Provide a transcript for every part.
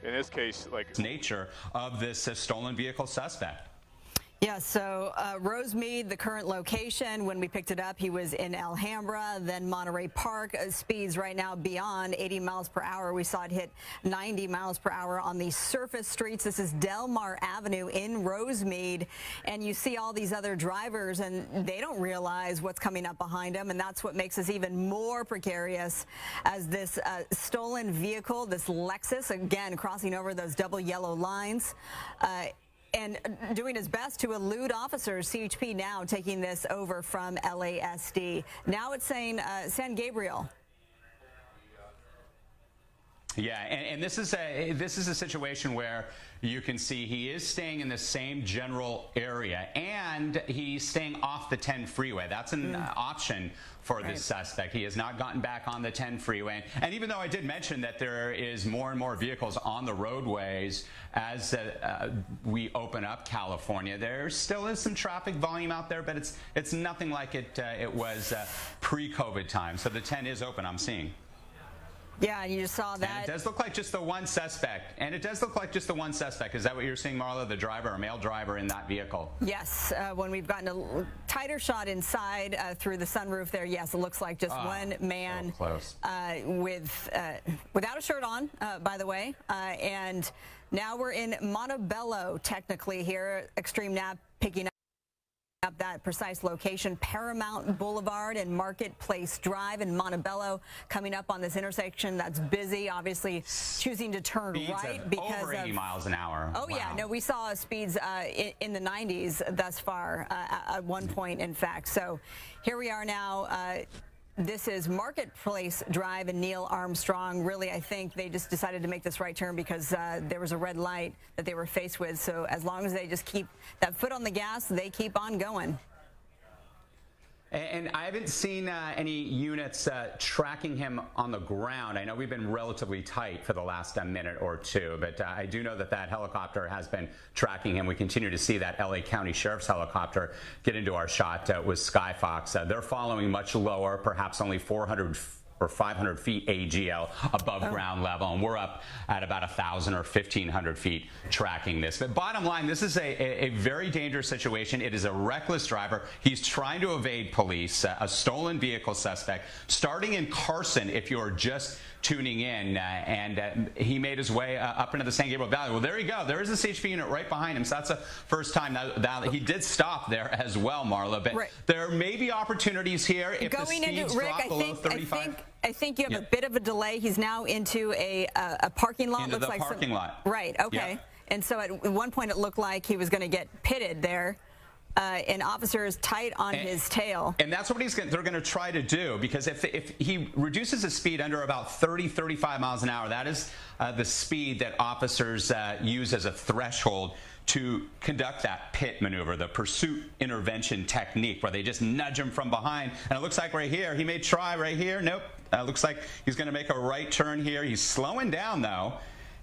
in this case, like nature of this stolen vehicle suspect. Yeah, so Rosemead, the current location, when we picked it up, he was in Alhambra, then Monterey Park. Speeds right now beyond 80 miles per hour. We saw it hit 90 miles per hour on the surface streets. This is Delmar Avenue in Rosemead, and you see all these other drivers, and they don't realize what's coming up behind them, and that's what makes us even more precarious as this stolen vehicle, this Lexus, again, crossing over those double yellow lines, and doing his best to elude officers. CHP now taking this over from LASD. Now it's saying San Gabriel. Yeah, and this is a situation where you can see he is staying in the same general area, and he's staying off the 10 freeway. That's an option for this suspect. He has not gotten back on the 10 freeway. And even though I did mention that there is more and more vehicles on the roadways as we open up California, there still is some traffic volume out there, but it's nothing like it was pre-COVID time. So the 10 is open, I'm seeing. Yeah, you just saw that. And it does look like just the one suspect. Is that what you're seeing, Marla? The driver, a male driver in that vehicle? Yes. When we've gotten a tighter shot inside through the sunroof there, yes, it looks like just one man so close. without a shirt on, by the way. And now we're in Montebello, technically here. Extreme Nav picking up that precise location, Paramount Boulevard and Marketplace Drive in Montebello, coming up on this intersection that's busy, obviously choosing to turn right because over 80 miles an hour. Oh, wow. Yeah, no, we saw speeds in the 90s thus far at one point, in fact. So here we are now. This is Marketplace Drive and Neil Armstrong. Really, I think they just decided to make this right turn because there was a red light that they were faced with. So as long as they just keep that foot on the gas, they keep on going. And I haven't seen any units tracking him on the ground. I know we've been relatively tight for the last minute or two, but I do know that helicopter has been tracking him. We continue to see that LA County Sheriff's helicopter get into our shot with Skyfox. They're following much lower, perhaps only 400 or 500 feet AGL above ground level, and we're up at about 1,000 or 1,500 feet tracking this. But bottom line, this is a very dangerous situation. It is a reckless driver. He's trying to evade police, a stolen vehicle suspect, starting in Carson, if you're just tuning in, and he made his way up into the San Gabriel Valley. Well, there you go. There is a CHP unit right behind him, so that's the first time that he did stop there as well, Marla. But there may be opportunities here if the speeds drop below 35. I think you have a bit of a delay. He's now into a parking lot. Into the parking lot. Right, okay. Yep. And so at one point it looked like he was going to get pitted there. And officers tight on his tail. And that's what they're going to try to do, because if he reduces his speed under about 35 miles an hour, that is the speed that officers use as a threshold to conduct that pit maneuver, the pursuit intervention technique, where they just nudge him from behind. And it looks like right here, he may try right here. Nope. Looks like he's going to make a right turn here. He's slowing down, though.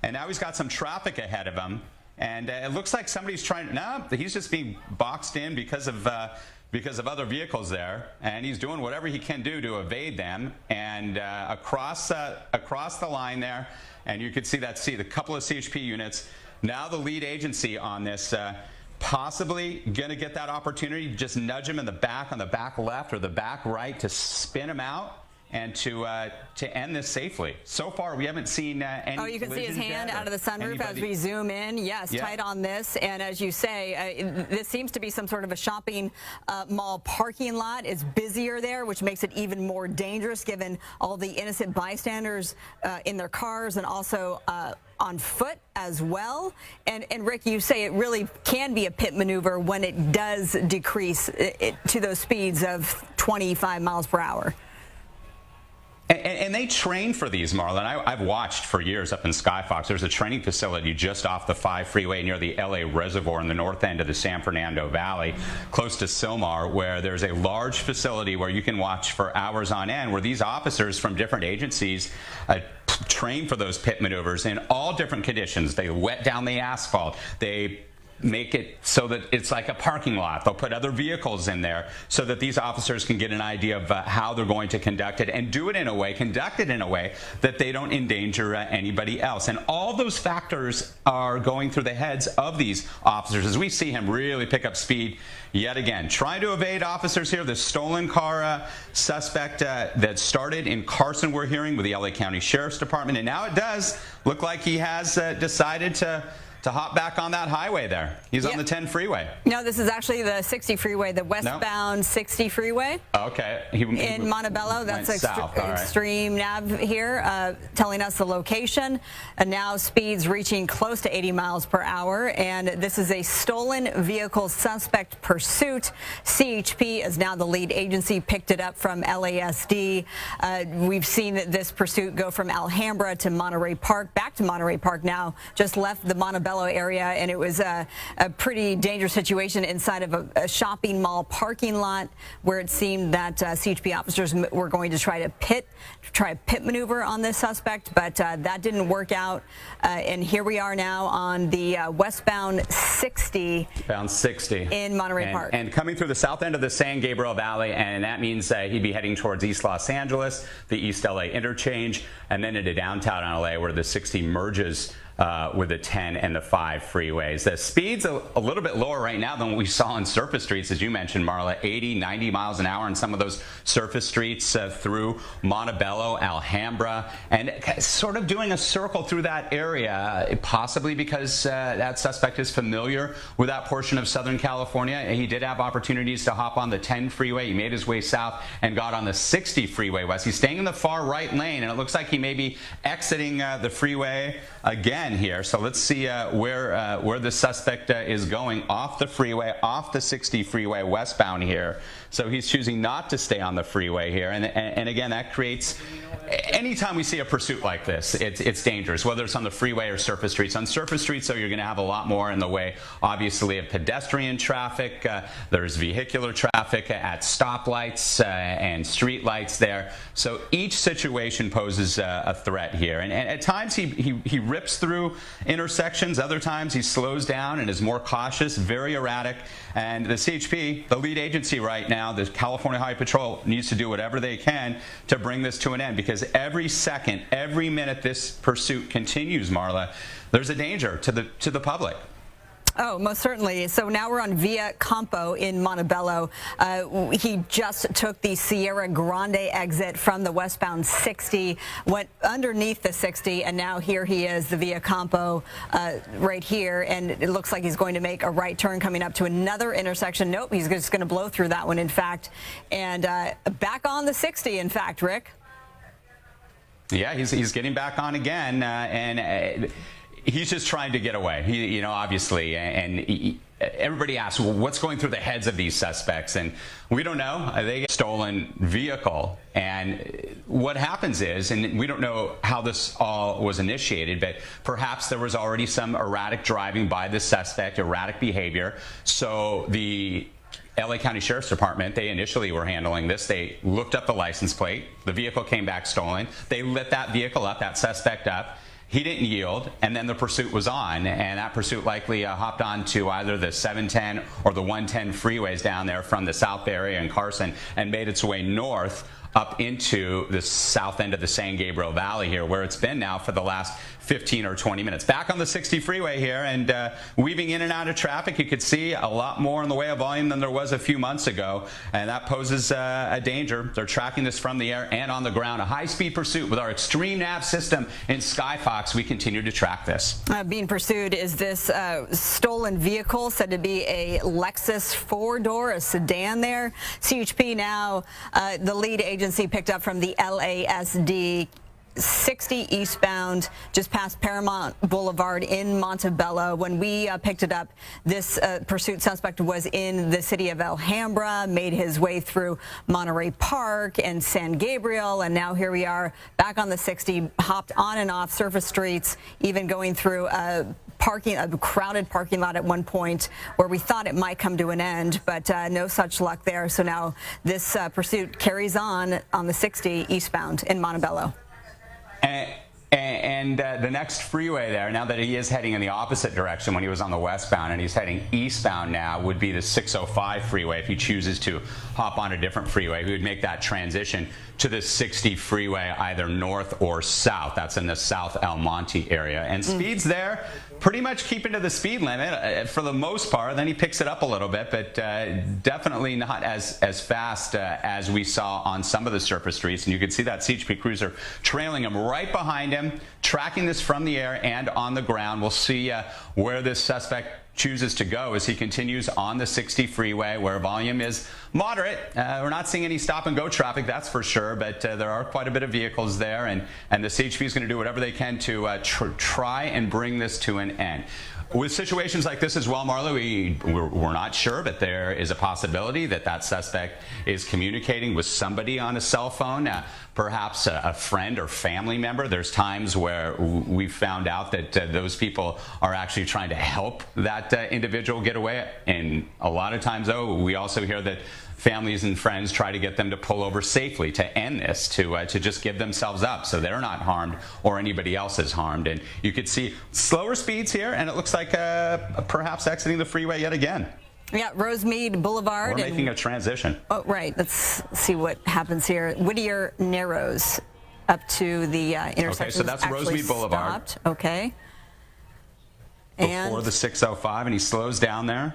And now he's got some traffic ahead of him. And it looks like somebody's trying. No, he's just being boxed in because of other vehicles there, and he's doing whatever he can do to evade them. And across the line there, and you could see the couple of CHP units. Now the lead agency on this, possibly going to get that opportunity to just nudge him in the back, on the back left or the back right, to spin him out and to end this safely. So far, we haven't seen any. Oh, you can see his hand out of the sunroof as we zoom in. Yes, tight on this. And as you say, this seems to be some sort of a shopping mall parking lot. It's busier there, which makes it even more dangerous given all the innocent bystanders in their cars and also on foot as well. And Rick, you say it really can be a pit maneuver when it does decrease to those speeds of 25 miles per hour. And they train for these, Marlon. I've watched for years up in Skyfox. There's a training facility just off the 5 freeway near the LA Reservoir in the north end of the San Fernando Valley, close to Silmar, where there's a large facility where you can watch for hours on end, where these officers from different agencies train for those pit maneuvers in all different conditions. They wet down the asphalt. They make it so that it's like a parking lot. They'll put other vehicles in there so that these officers can get an idea of how they're going to conduct it and do it in a way, conduct it in a way that they don't endanger anybody else. And all those factors are going through the heads of these officers as we see him really pick up speed yet again. Trying to evade officers here. The stolen car suspect that started in Carson, we're hearing, with the LA County Sheriff's Department. And now it does look like he has decided to hop back on that highway there. He's on the 10 freeway. No, this is actually the 60 freeway, the westbound 60 freeway. Okay. In Montebello. That's extreme nav here, telling us the location. And now speeds reaching close to 80 miles per hour. And this is a stolen vehicle suspect pursuit. CHP is now the lead agency, picked it up from LASD. We've seen this pursuit go from Alhambra to Monterey Park, back to Monterey Park now, just left the Montebello area, and it was a pretty dangerous situation inside of a shopping mall parking lot where it seemed that CHP officers were going to try a pit maneuver on this suspect, but that didn't work out. And here we are now on the westbound 60. Bound 60 in Monterey Park. And coming through the south end of the San Gabriel Valley, and that means he'd be heading towards East Los Angeles, the East LA interchange, and then into downtown LA where the 60 merges with the 10 and the 5 freeways. The speed's a little bit lower right now than what we saw on surface streets, as you mentioned, Marla, 80, 90 miles an hour on some of those surface streets through Montebello, Alhambra, and sort of doing a circle through that area, possibly because that suspect is familiar with that portion of Southern California. He did have opportunities to hop on the 10 freeway. He made his way south and got on the 60 freeway west. He's staying in the far right lane, and it looks like he may be exiting the freeway again here. So let's see where the suspect is going off the freeway, off the 60 freeway westbound here. So he's choosing not to stay on the freeway here. And again, that creates, anytime we see a pursuit like this, it's dangerous, whether it's on the freeway or surface streets. On surface streets, though, you're going to have a lot more in the way, obviously, of pedestrian traffic. There's vehicular traffic at stoplights and street lights there. So each situation poses a threat here. And at times he rips through intersections. Other times he slows down and is more cautious, very erratic. And the CHP, the lead agency right now, the California Highway Patrol, needs to do whatever they can to bring this to an end, because every second, every minute this pursuit continues, Marla, there's a danger to the public. Oh, most certainly. So now we're on Via Campo in Montebello. He just took the Sierra Grande exit from the westbound 60, went underneath the 60, and now here he is, the Via Campo right here. And it looks like he's going to make a right turn coming up to another intersection. Nope, he's just going to blow through that one, in fact. And back on the 60, in fact, Rick. Yeah, he's getting back on again. He's just trying to get away, obviously, and everybody asks, well, what's going through the heads of these suspects? And we don't know. They get a stolen vehicle, and what happens is, and we don't know how this all was initiated, but perhaps there was already some erratic driving by the suspect, erratic behavior. So the LA County Sheriff's Department, they initially were handling this. They looked up the license plate. The vehicle came back stolen. They lit that vehicle up, that suspect up. He didn't yield, and then the pursuit was on, and that pursuit likely hopped on to either the 710 or the 110 freeways down there from the South Bay area in Carson and made its way north up into the south end of the San Gabriel Valley here, where it's been now for the last 15 or 20 minutes. Back on the 60 freeway here, and weaving in and out of traffic. You could see a lot more in the way of volume than there was a few months ago, and that poses a danger. They're tracking this from the air and on the ground. A high-speed pursuit with our extreme nav system in Skyfox. We continue to track this. Being pursued is this stolen vehicle, said to be a Lexus four-door, a sedan there. CHP now, the lead agency picked up from the LASD, 60 eastbound, just past Paramount Boulevard in Montebello. When we picked it up, this pursuit suspect was in the city of Alhambra, made his way through Monterey Park and San Gabriel, and now here we are back on the 60, hopped on and off surface streets, even going through a crowded parking lot at one point where we thought it might come to an end, but no such luck there. So now this pursuit carries on the 60 eastbound in Montebello. And the next freeway there, now that he is heading in the opposite direction when he was on the westbound and he's heading eastbound now, would be the 605 freeway. If he chooses to hop on a different freeway, he would make that transition to the 60 freeway either north or south. That's in the South El Monte area. And speeds there pretty much keeping to the speed limit for the most part. Then he picks it up a little bit, but definitely not as fast as we saw on some of the surface streets. And you can see that CHP cruiser trailing him right behind him, tracking this from the air and on the ground. We'll see where this suspect chooses to go as he continues on the 60 freeway, where volume is moderate. We're not seeing any stop and go traffic, that's for sure, but there are quite a bit of vehicles there, and the CHP is going to do whatever they can to try and bring this to an end. With situations like this as well, Marla, we're not sure, but there is a possibility that that suspect is communicating with somebody on a cell phone, perhaps a friend or family member. There's times where we've found out that those people are actually trying to help that individual get away. And a lot of times, though, we also hear that families and friends try to get them to pull over safely to end this, to just give themselves up so they're not harmed or anybody else is harmed. And you could see slower speeds here, and it looks like perhaps exiting the freeway yet again. Yeah, Rosemead Boulevard. We're making a transition. Oh, right. Let's see what happens here. Whittier narrows up to the intersection. Okay, so that's Rosemead Boulevard. Stopped. Okay. Before the 605, and he slows down there.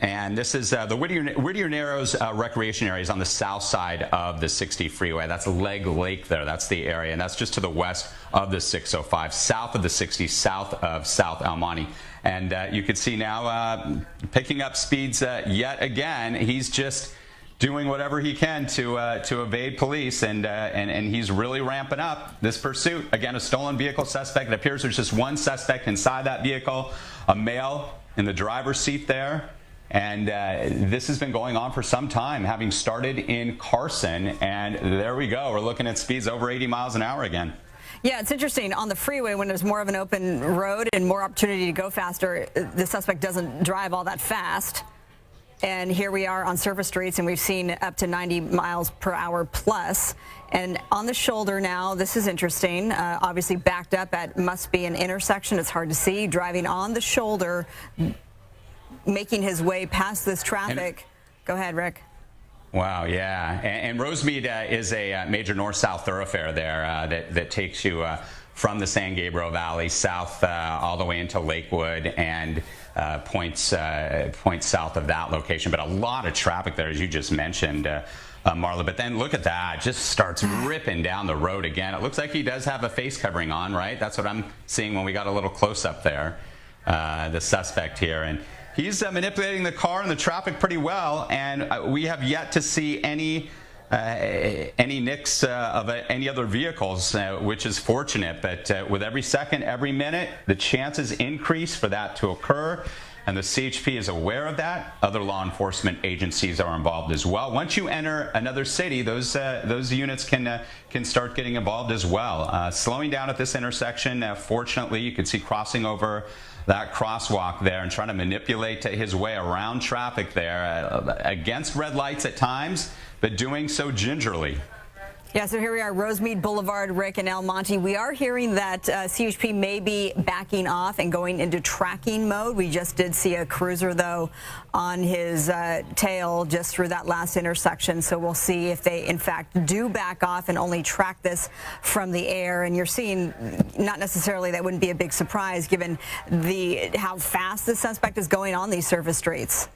And this is the Whittier Narrows recreation areas on the south side of the 60 freeway. That's Leg Lake there. That's the area. And that's just to the west of the 605, south of the 60, south of South El Monte. And you can see now picking up speeds yet again. He's just doing whatever he can to evade police, and he's really ramping up this pursuit. Again, a stolen vehicle suspect. It appears there's just one suspect inside that vehicle, a male in the driver's seat there. And this has been going on for some time, having started in Carson. And there we go. We're looking at speeds over 80 miles an hour again. Yeah, it's interesting. On the freeway, when there's more of an open road and more opportunity to go faster, the suspect doesn't drive all that fast. And here we are on surface streets, and we've seen up to 90 miles per hour plus. And on the shoulder now, this is interesting. Obviously backed up at must be an intersection. It's hard to see. Driving on the shoulder, making his way past this traffic. Go ahead, Rick. Wow, yeah. And Rosemead is a major north-south thoroughfare there that takes you from the San Gabriel Valley south all the way into Lakewood and points south of that location. But a lot of traffic there, as you just mentioned, Marla. But then look at that. Just starts ripping down the road again. It looks like he does have a face covering on, right? That's what I'm seeing when we got a little close-up there, the suspect here. And he's manipulating the car and the traffic pretty well, and we have yet to see any nicks of any other vehicles, which is fortunate. But with every second, every minute, the chances increase for that to occur, and the CHP is aware of that. Other law enforcement agencies are involved as well. Once you enter another city, those units can start getting involved as well. Slowing down at this intersection, fortunately, you can see crossing over that crosswalk there and trying to manipulate his way around traffic there against red lights at times, but doing so gingerly. Yeah, so here we are, Rosemead Boulevard, Rick, and El Monte. We are hearing that CHP may be backing off and going into tracking mode. We just did see a cruiser, though, on his tail just through that last intersection. So we'll see if they, in fact, do back off and only track this from the air. And you're seeing, not necessarily that wouldn't be a big surprise, given how fast the suspect is going on these surface streets.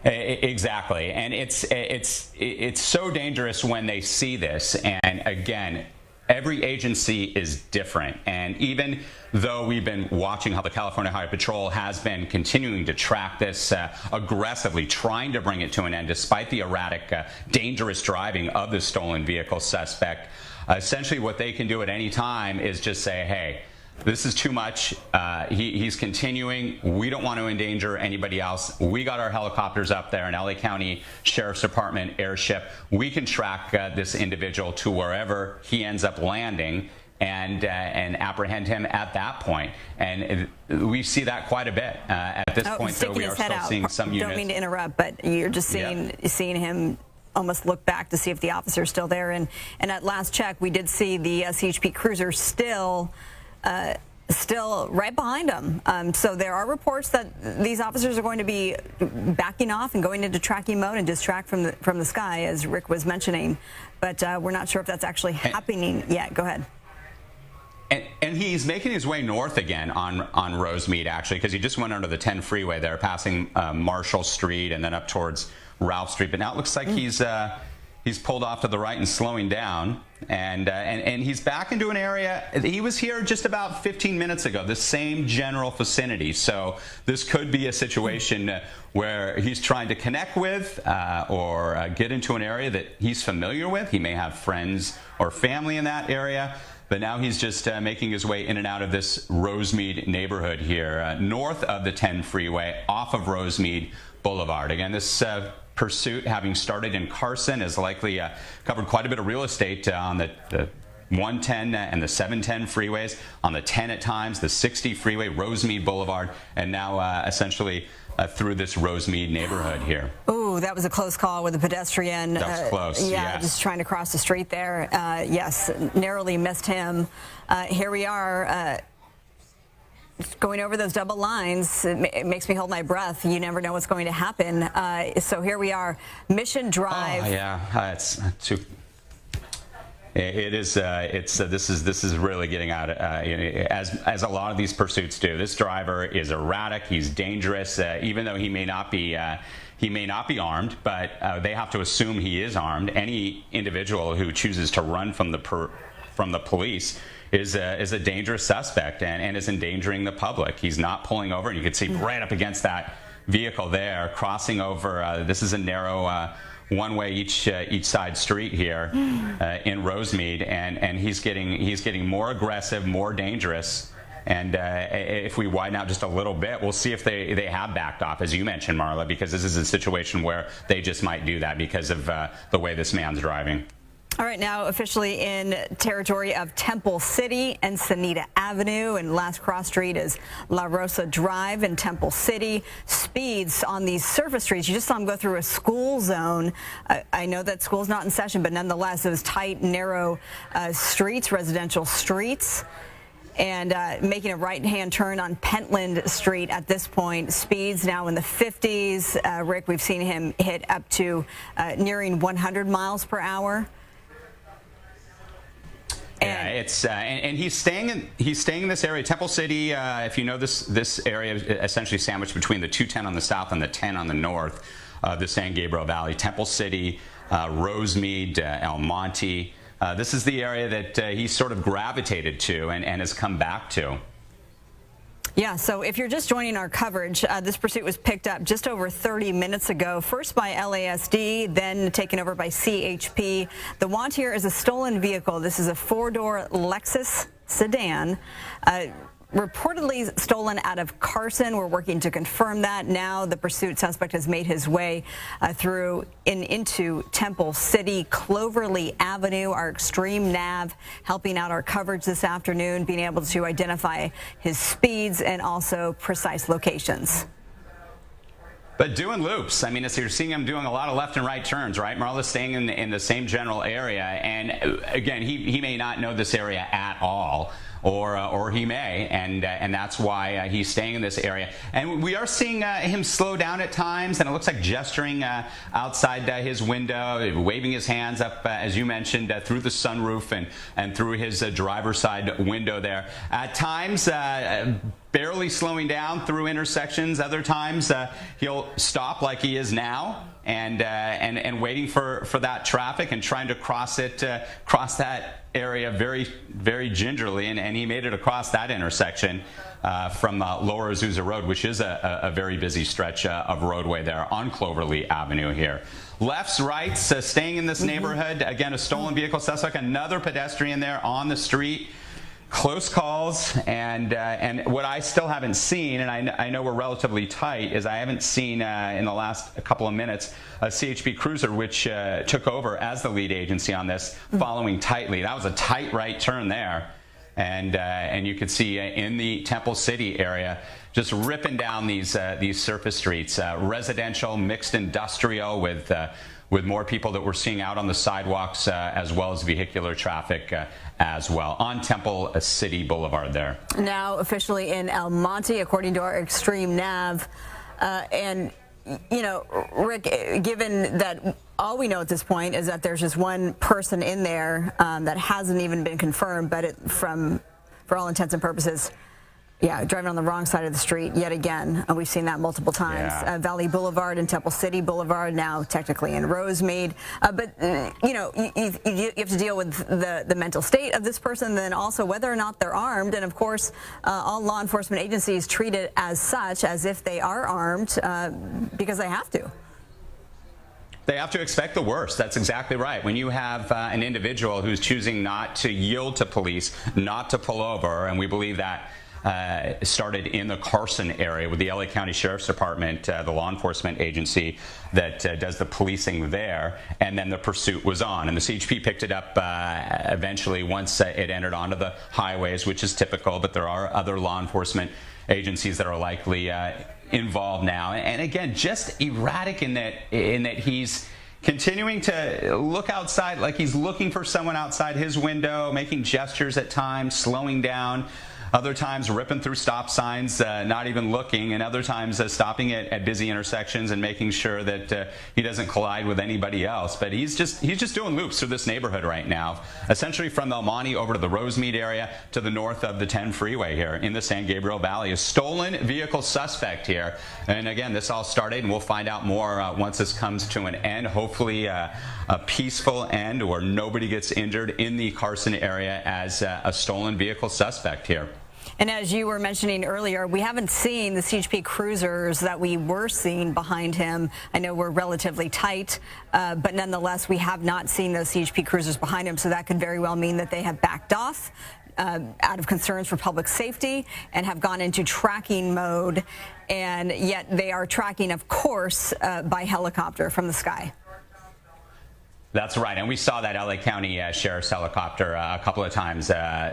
Exactly, and it's so dangerous when they see this. And again, every agency is different, and even though we've been watching how the California Highway Patrol has been continuing to track this aggressively, trying to bring it to an end despite the erratic, dangerous driving of the stolen vehicle suspect, essentially what they can do at any time is just say, hey, this is too much. He's continuing. We don't want to endanger anybody else. We got our helicopters up there, an LA County Sheriff's Department airship. We can track this individual to wherever he ends up landing and apprehend him at that point. And we see that quite a bit. At this point, though, we are still seeing some units. Don't mean to interrupt, but you're just seeing him almost look back to see if the officer's still there. And at last check, we did see the CHP cruiser still right behind him. So there are reports that these officers are going to be backing off and going into tracking mode and distract from the sky, as Rick was mentioning. But we're not sure if that's actually happening yet. Go ahead. And he's making his way north again on Rosemead, actually, because he just went under the 10 freeway there, passing Marshall Street and then up towards Ralph Street. But now it looks like he's pulled off to the right and slowing down, and he's back into an area. He was here just about 15 minutes ago, the same general vicinity. So this could be a situation where he's trying to connect with or get into an area that he's familiar with. He may have friends or family in that area. But now he's just making his way in and out of this Rosemead neighborhood here, north of the 10 freeway, off of Rosemead Boulevard. Again, this pursuit, having started in Carson, has likely covered quite a bit of real estate on the 110 and the 710 freeways, on the 10 at times, the 60 freeway, Rosemead Boulevard, and now essentially through this Rosemead neighborhood here. Ooh, that was a close call with a pedestrian. That was close, yeah. Just trying to cross the street there. Yes, narrowly missed him. Here we are. Going over those double lines, it makes me hold my breath. You never know what's going to happen. So here we are, Mission Drive. Oh, yeah, it's too. It is. This is really getting out. As a lot of these pursuits do. This driver is erratic. He's dangerous. Even though he may not be armed, but they have to assume he is armed. Any individual who chooses to run from the police is a dangerous suspect and is endangering the public. He's not pulling over, and you can see right up against that vehicle there, crossing over. This is a narrow one-way each side street here in Rosemead, and he's getting more aggressive, more dangerous. And if we widen out just a little bit, we'll see if they have backed off, as you mentioned, Marla, because this is a situation where they just might do that because of the way this man's driving. All right, now officially in territory of Temple City and Encinitas Avenue, and last cross street is La Rosa Drive in Temple City. Speeds on these surface streets, you just saw them go through a school zone. I know that school's not in session, but nonetheless, those tight, narrow streets, residential streets. And making a right-hand turn on Pentland Street at this point. Speeds now in the 50s. Rick, we've seen him hit up to nearing 100 miles per hour. Yeah, it's and he's staying in this area, Temple City. If you know this area, essentially sandwiched between the 210 on the south and the 10 on the north of the San Gabriel Valley. Temple City, Rosemead, El Monte. This is the area that he's sort of gravitated to and has come back to. Yeah, so if you're just joining our coverage, this pursuit was picked up just over 30 minutes ago, first by LASD, then taken over by CHP. The want here is a stolen vehicle. This is a four-door Lexus sedan. Reportedly stolen out of Carson. We're working to confirm that. Now the pursuit suspect has made his way through into Temple City, Cloverly Avenue. Our Extreme Nav helping out our coverage this afternoon, being able to identify his speeds and also precise locations. But doing loops. I mean, you're seeing him doing a lot of left and right turns, right? Marla's staying in the same general area. And again, he may not know this area at all. Or he may, and that's why he's staying in this area. And we are seeing him slow down at times, and it looks like gesturing outside his window, waving his hands up, as you mentioned, through the sunroof and through his driver's side window there. At times, barely slowing down through intersections. Other times, he'll stop like he is now. And waiting for that traffic and trying to cross that area very, very gingerly, and he made it across that intersection from Lower Azusa Road, which is a very busy stretch of roadway there on Cloverly Avenue here. Lefts, rights, staying in this neighborhood. Again, a stolen vehicle suspect, another pedestrian there on the street. Close calls, and what I still haven't seen, and I know we're relatively tight, is I haven't seen in the last couple of minutes a CHP cruiser which took over as the lead agency on this, following tightly. That was a tight right turn there, And you can see in the Temple City area, just ripping down these surface streets, residential, mixed industrial, with more people that we're seeing out on the sidewalks, as well as vehicular traffic as well on Temple City Boulevard there. Now officially in El Monte, according to our extreme nav, and you know, Rick, given that all we know at this point is that there's just one person in there that hasn't even been confirmed, but for all intents and purposes, yeah, driving on the wrong side of the street yet again. We've seen that multiple times. Yeah. Valley Boulevard and Temple City Boulevard, now technically in Rosemead. But, you know, you have to deal with the mental state of this person, then also whether or not they're armed. And, of course, all law enforcement agencies treat it as such, as if they are armed, because they have to. They have to expect the worst. That's exactly right. When you have an individual who's choosing not to yield to police, not to pull over, and we believe that started in the Carson area with the LA County Sheriff's Department, the law enforcement agency that does the policing there, and then the pursuit was on. And the CHP picked it up eventually once it entered onto the highways, which is typical, but there are other law enforcement agencies that are likely involved now. And again, just erratic in that he's continuing to look outside like he's looking for someone outside his window, making gestures at times, slowing down. Other times ripping through stop signs, not even looking, and other times stopping at busy intersections and making sure that he doesn't collide with anybody else. But he's just doing loops through this neighborhood right now, essentially from El Monte over to the Rosemead area to the north of the 10 freeway here in the San Gabriel Valley. A stolen vehicle suspect here. And again, this all started, and we'll find out more once this comes to an end. Hopefully a peaceful end where nobody gets injured in the Carson area as a stolen vehicle suspect here. And as you were mentioning earlier, we haven't seen the CHP cruisers that we were seeing behind him. I know we're relatively tight, but nonetheless, we have not seen those CHP cruisers behind him. So that could very well mean that they have backed off out of concerns for public safety and have gone into tracking mode. And yet they are tracking, of course, by helicopter from the sky. That's right, and we saw that LA County Sheriff's helicopter a couple of times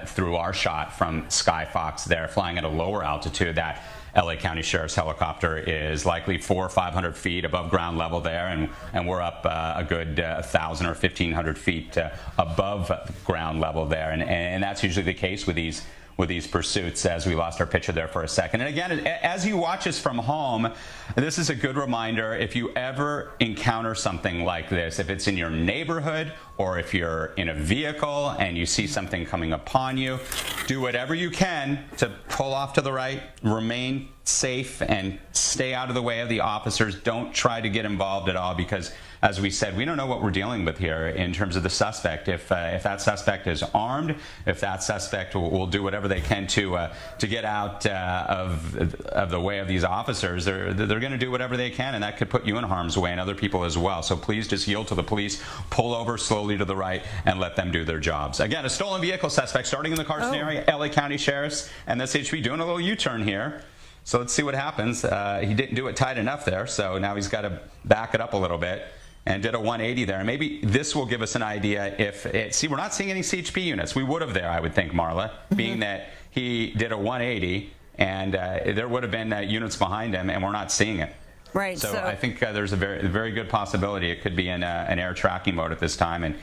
through our shot from Skyfox there, flying at a lower altitude. That LA County Sheriff's helicopter is likely 400 or 500 feet above ground level there, and we're up a good 1,000 or 1,500 feet above ground level there, and that's usually the case with these pursuits, as we lost our picture there for a second. And again, as you watch us from home, this is a good reminder. If you ever encounter something like this, if it's in your neighborhood or if you're in a vehicle and you see something coming upon you, do whatever you can to pull off to the right, remain safe, and stay out of the way of the officers. Don't try to get involved at all, because as we said, we don't know what we're dealing with here in terms of the suspect. If that suspect is armed, if that suspect will do whatever they can to get out of the way of these officers, they're going to do whatever they can, and that could put you in harm's way and other people as well. So please just yield to the police, pull over slowly to the right, and let them do their jobs. Again, a stolen vehicle suspect starting in the Carson area, LA County Sheriff's and the CHP doing a little U-turn here. So let's see what happens. He didn't do it tight enough there, so now he's got to back it up a little bit, and did a 180 there. And maybe this will give us an idea if see, we're not seeing any CHP units. We would have there, I would think, Marla, being that he did a 180, and there would have been units behind him, and we're not seeing it. Right. So I think there's a very good possibility it could be in an air tracking mode at this time, and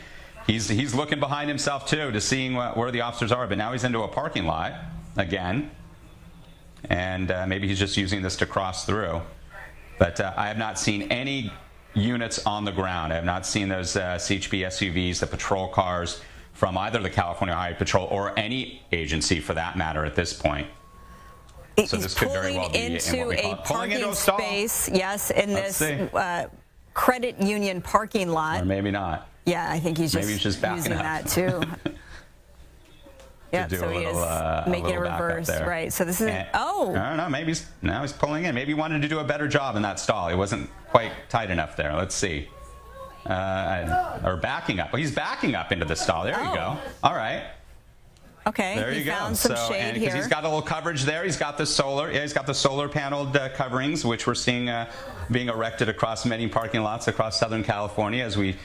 he's looking behind himself too to seeing where the officers are. But now he's into a parking lot again, and maybe he's just using this to cross through. But I have not seen any units on the ground. I have not seen those CHP SUVs, the patrol cars from either the California Highway Patrol or any agency for that matter at this point. So this could very well be into a parking space, yes, in this credit union parking lot. Or maybe not. Yeah, I think he's just backing using up. That too. Yeah, so he is making a reverse, right? So this is I don't know. Maybe now he's pulling in. Maybe he wanted to do a better job in that stall. He wasn't quite tight enough there. Let's see. Or backing up. Well, he's backing up into the stall. There you go. All right. Okay. There you go. Found some shade here. He's got a little coverage there. He's got the solar. Yeah, he's got the solar paneled coverings, which we're seeing being erected across many parking lots across Southern California as we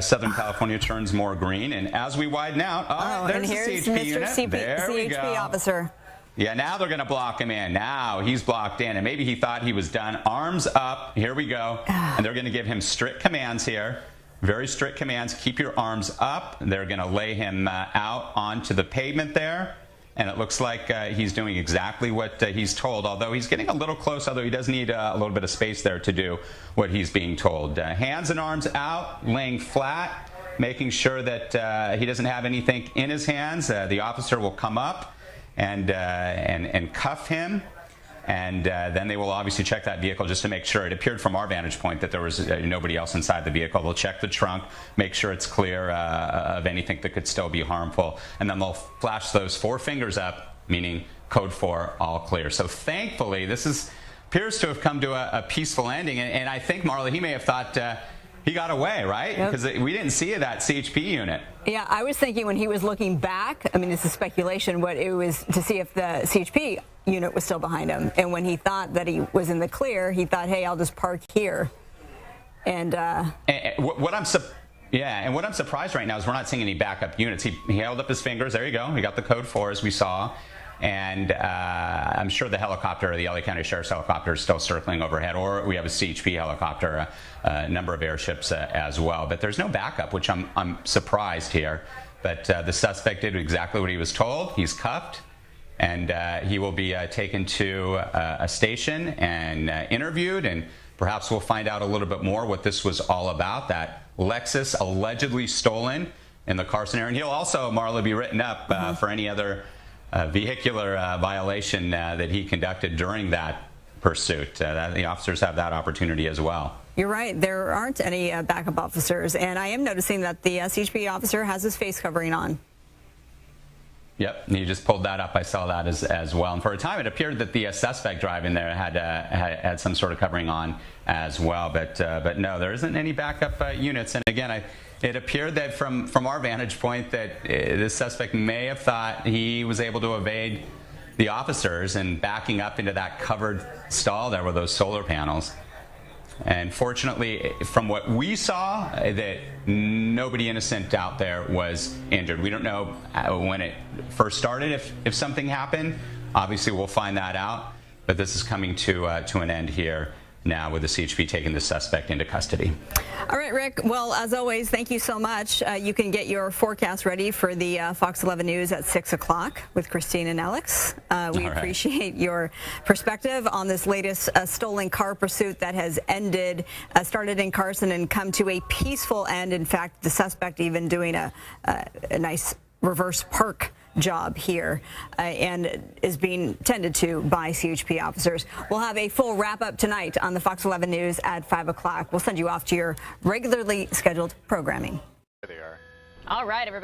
Southern California turns more green. And as we widen out, there's and the here's CHP Mr. unit. There we go. CHP officer. Yeah, now they're going to block him in. Now he's blocked in, and maybe he thought he was done. Arms up. Here we go. And they're going to give him strict commands here. Very strict commands. Keep your arms up. They're going to lay him out onto the pavement there. And it looks like he's doing exactly what he's told, although he's getting a little close, although he does need a little bit of space there to do what he's being told. Hands and arms out, laying flat, making sure that he doesn't have anything in his hands. The officer will come up and cuff him. And then they will obviously check that vehicle just to make sure. It appeared from our vantage point that there was nobody else inside the vehicle. They'll check the trunk, make sure it's clear of anything that could still be harmful. And then they'll flash those 4 fingers up, meaning code 4, all clear. So thankfully, this appears to have come to a peaceful ending. And I think, Marla, he may have thought he got away, right? Because we didn't see that CHP unit. Yeah, I was thinking when he was looking back, I mean, this is speculation, what it was to see if the CHP unit was still behind him. And when he thought that he was in the clear, he thought, hey, I'll just park here. And what I'm surprised right now is we're not seeing any backup units. He held up his fingers. There you go. He got the code 4 as we saw. And I'm sure the helicopter, the LA County Sheriff's helicopter, is still circling overhead, or we have a CHP helicopter, a number of airships as well. But there's no backup, which I'm surprised here. But the suspect did exactly what he was told. He's cuffed, and he will be taken to a station and interviewed, and perhaps we'll find out a little bit more what this was all about. That Lexus allegedly stolen in the Carson area. And he'll also, Marla, be written up for any other vehicular violation that he conducted during that pursuit. The officers have that opportunity as well. You're right. There aren't any backup officers. And I am noticing that the CHP officer has his face covering on. Yep, and you just pulled that up. I saw that as well. And for a time, it appeared that the suspect driving there had some sort of covering on as well. But no, there isn't any backup units. And again, it appeared that from our vantage point that this suspect may have thought he was able to evade the officers and backing up into that covered stall there with those solar panels. And fortunately, from what we saw, that nobody innocent out there was injured. We don't know when it first started, if something happened. Obviously, we'll find that out. But this is coming to an end here now with the CHP taking the suspect into custody. All right, Rick. Well, as always, thank you so much. You can get your forecast ready for the Fox 11 News at 6 o'clock with Christine and Alex. We appreciate your perspective on this latest stolen car pursuit that has ended, started in Carson and come to a peaceful end. In fact, the suspect even doing a nice reverse park job here and is being tended to by CHP officers. We'll have a full wrap-up tonight on the Fox 11 News at 5 o'clock. We'll send you off to your regularly scheduled programming. There they are. All right, everybody.